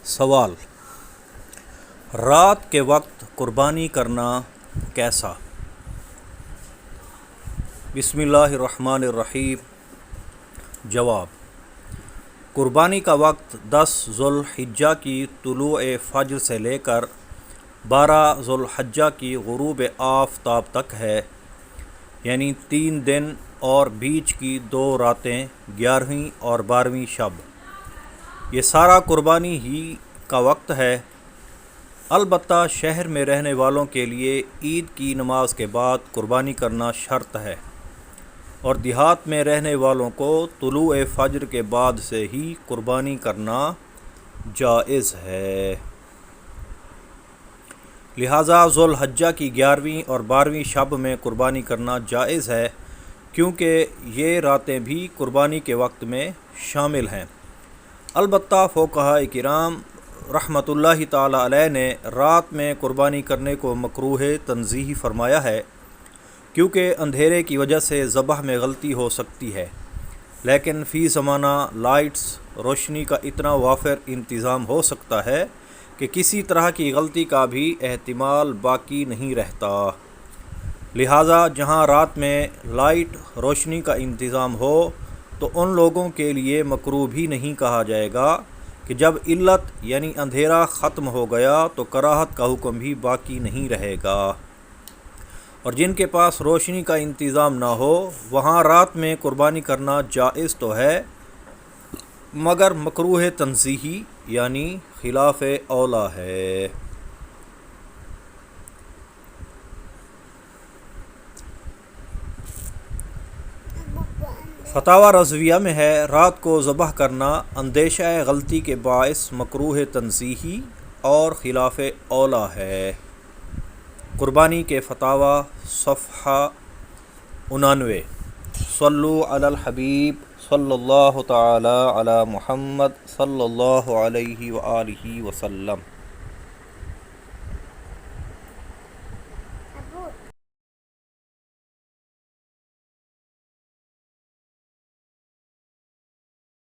سوال: رات کے وقت قربانی کرنا کیسا؟ بسم اللہ الرحمن الرحیم۔ جواب: قربانی کا وقت 10 ذو الحجہ کی طلوع فجر سے لے کر 12 ذو الحجہ کی غروب آفتاب تک ہے، یعنی 3 دن اور بیچ کی 2 راتیں، 11ویں اور 12ویں شب۔ یہ سارا قربانی ہی کا وقت ہے۔ البتہ شہر میں رہنے والوں کے لیے عید کی نماز کے بعد قربانی کرنا شرط ہے، اور دیہات میں رہنے والوں کو طلوع فجر کے بعد سے ہی قربانی کرنا جائز ہے۔ لہٰذا ذو الحجہ کی 11ویں اور 12ویں شب میں قربانی کرنا جائز ہے، کیونکہ یہ راتیں بھی قربانی کے وقت میں شامل ہیں۔ البتہ فقہاء کرام رحمۃ اللہ تعالی علیہ نے رات میں قربانی کرنے کو مکروہ تنزیہی فرمایا ہے، کیونکہ اندھیرے کی وجہ سے ذبح میں غلطی ہو سکتی ہے، لیکن فی زمانہ لائٹس روشنی کا اتنا وافر انتظام ہو سکتا ہے کہ کسی طرح کی غلطی کا بھی احتمال باقی نہیں رہتا۔ لہٰذا جہاں رات میں لائٹ روشنی کا انتظام ہو تو ان لوگوں کے لیے مکروہ بھی نہیں کہا جائے گا کہ جب علت یعنی اندھیرا ختم ہو گیا تو کراہت کا حکم بھی باقی نہیں رہے گا۔ اور جن کے پاس روشنی کا انتظام نہ ہو وہاں رات میں قربانی کرنا جائز تو ہے، مگر مکروہ تنزیہی یعنی خلاف اولیٰ ہے۔ فتاوی رضویہ میں ہے رات کو ذبح کرنا اندیشہ غلطی کے باعث مکروہ تنزیہی اور خلاف اولیٰ ہے۔ قربانی کے فتاوی صفحہ 99۔ صلو علی الحبیب صلی اللہ تعالی علی محمد صلی اللہ علیہ وآلہ وسلم۔